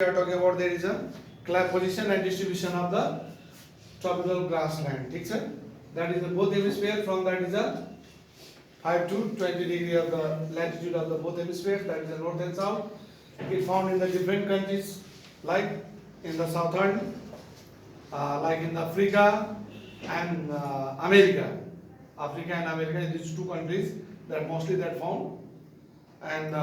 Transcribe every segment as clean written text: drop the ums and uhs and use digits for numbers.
We are talking about there is a position and distribution of the tropical grassland. ठीक है? That is the both hemisphere. From that is a 5 to 20 degree of the latitude of the both hemispheres. That is the north and south. It found in the different countries, like in the southern, like in Africa and America. Africa and America, these two countries that mostly that found. And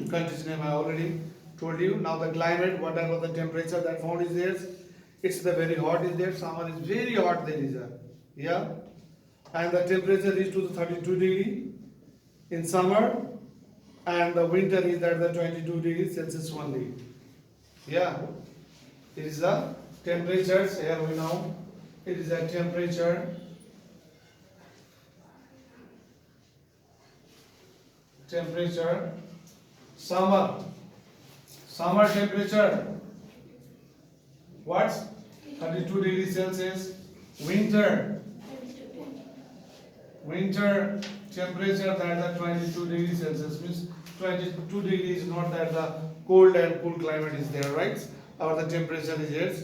countries name I already told you. Now the climate, whatever the temperature that found is there, it's the very hot is there. Summer is very hot there is a, yeah, and the temperature is to the 32 degree in summer, and the winter is at the 22 degrees Celsius only. Yeah, it is the temperatures here we know. It is a temperature. Summer temperature, what's 32 degrees Celsius. Winter temperature that the 22 degrees Celsius, means 22 degrees, not that the cold and cool climate is there, right? Or the temperature is here.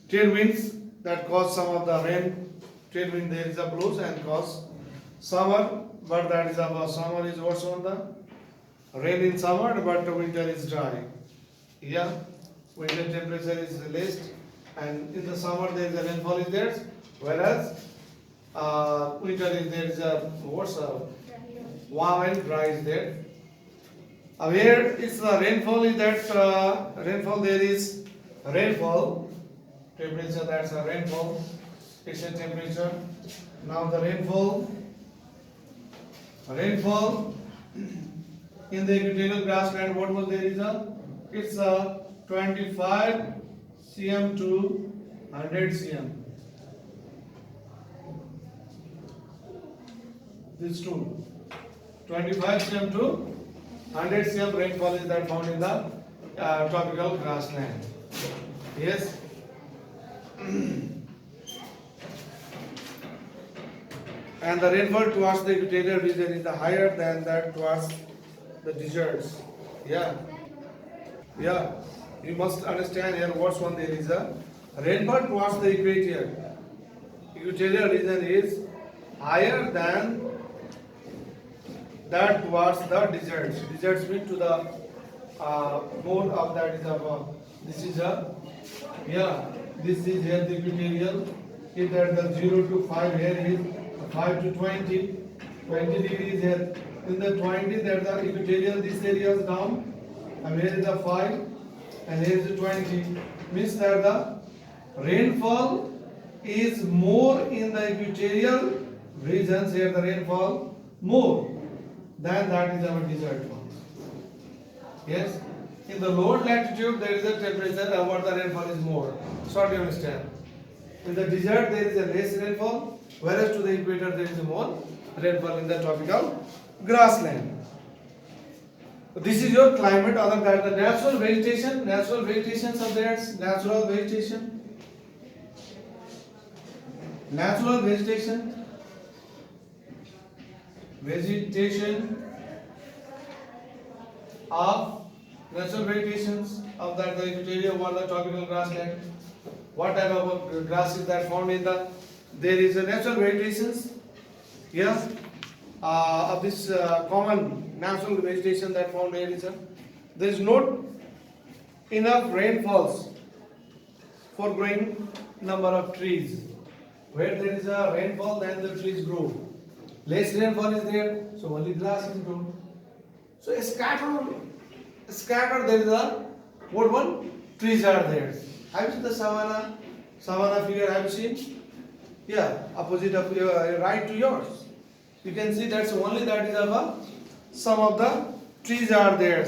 Trade winds that cause some of the rain. Trade wind there is a blows and cause summer. But that is about summer is what's on the rain in summer, but winter is dry. Yeah, winter temperature is less, and in the summer there is a rainfall is there, whereas winter is there is a warm and dry is there. Where is the rainfall is that rainfall there is rainfall temperature, that's a rainfall. It's a temperature. Now the rainfall in the equatorial grassland, what was there is a, it's a 25 cm to 100 cm. This two, 25 cm to 100 cm rainfall is that found in the tropical grassland. Yes. And the rainfall towards the equatorial region is the higher than that towards the deserts. Yeah. You must understand here what's one there is a rainfall towards the equator. Equatorial region is higher than that towards the deserts. Deserts mean to the more of that is this is a, yeah, this is here the equatorial. If that the 0 to 5 here is 5 to 20 degrees here. In the 20 there the equatorial, this area is down, and here is the 5 and here is the 20, means that the rainfall is more in the equatorial regions, here the rainfall more than that is our desert ones. Yes, in the lower latitude there is a temperature about the rainfall is more. So do you understand? In the desert there is a less rainfall, whereas to the equator there is more rainfall in the tropical grassland. This is your climate. Other than the natural vegetation are there. Natural vegetations of that the equatorial or the tropical grassland. What type of grass is that found in the? There is a natural vegetations. Yes. Of this common natural vegetation that found here is there is not enough rainfalls for growing number of trees. Where there is a rainfall, then the trees grow. Less rainfall is there, so only grass is grown. So scattered there is a what one? Trees are there. Have you seen the savanna figure? Have you seen? Yeah, opposite of your right to yours. You can see that's only that is about some of the trees are there.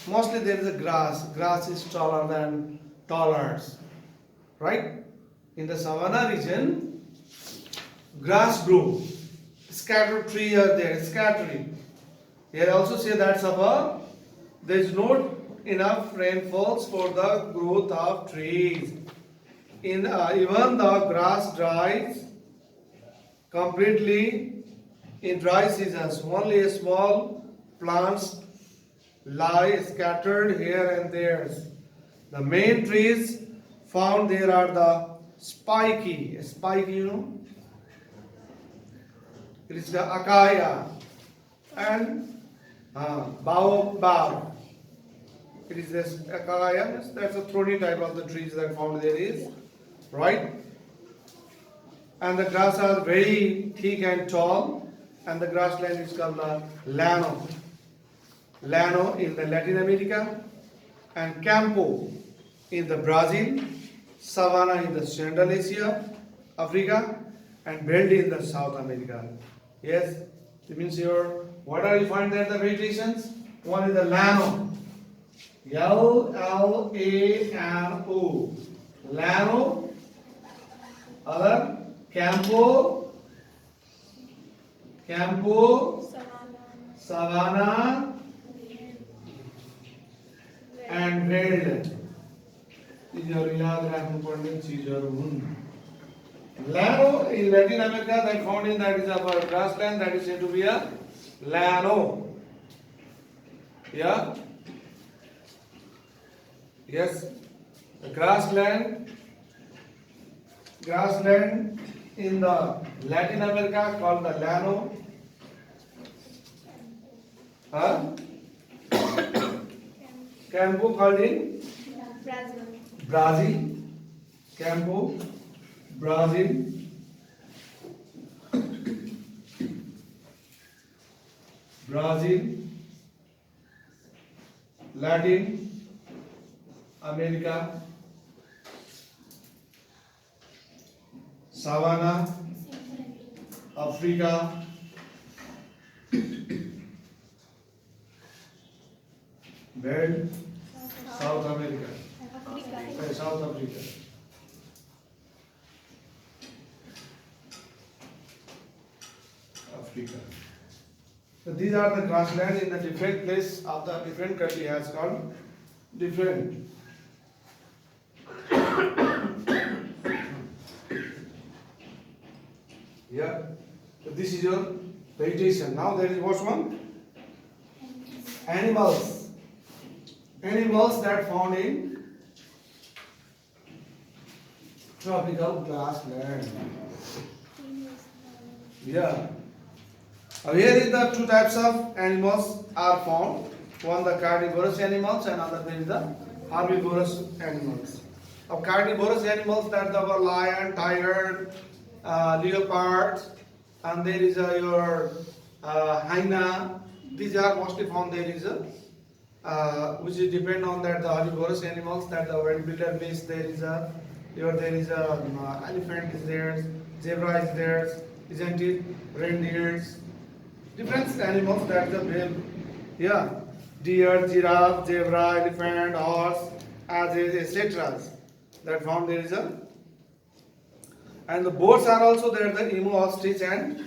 Mostly there is a grass. Grass is taller than tallers, right? In the savanna region, grass grow. Scattered trees are there. Scattering. Here also say that's about there is not enough rainfalls for the growth of trees. In even the grass dries completely in dry seasons. Only a small plants lie scattered here and there. The main trees found there are the spiky, you know, it is the acacia and baobab. It is this acacia, that's a thorny type of the trees that found there is, right? And the grass are very thick and tall, and the grassland is called the llano. Llano in the Latin America, and Campo in the Brazil, Savanna in the Central Asia, Africa, and Verde in the South America. Yes, it means your, what are you find there the vegetations? One is the llano, L-L-A-N-O, llano. Other Campo, Savanna, and Verde. These are याद रखने पड़ने चीज़ें हुन. Llano in Latin America, that found in that is a grassland that is said to be a llano. Yeah. Yes. The grassland in the Latin America called the llano. Huh? Campo called in Brazil. Campo, Brazil. Latin America, Savanna, Africa, World, South America, South Africa. So these are the grasslands in the different place of the different country has called different. Yeah. So this is your vegetation. Now there is what one? Animals. Animals that found in tropical grassland. Yeah. Here is the two types of animals are found. One the carnivorous animals and other there is the herbivorous animals. Of carnivorous animals that are lion, tiger, leopard, and there is your hyena. These are mostly found there is which is depend on that the herbivorous animals that the wilderness there is elephant is there, zebra is there, isn't it? Reindeers, different animals that the deer, giraffe, zebra, elephant, horse, etc. That found there is and the birds are also there. The emu, ostrich, and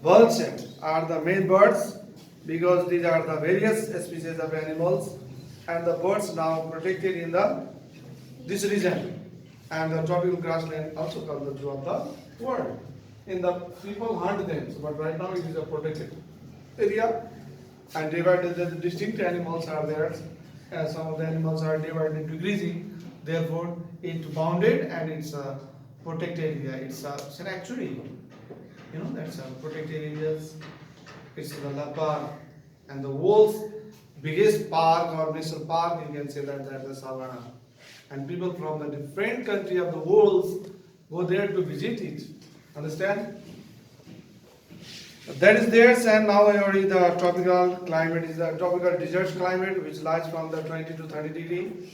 vulture are the main birds because these are the various species of animals, and the birds now protected in this region, and the tropical grassland also called the zoo of the world. In the people hunt them, but right now it is a protected area, and divided the distinct animals are there. Some of the animals are divided into grazing, therefore it's bounded and it's a protected area. It's a sanctuary. You know that's a protected areas. It's the leopard and the wolves. Biggest park or national park you can say that's the Savannah, and people from the different country of the world go there to visit it. Understand? That is theirs, and now already the tropical climate is the tropical desert climate, which lies from the 20 to 30 degree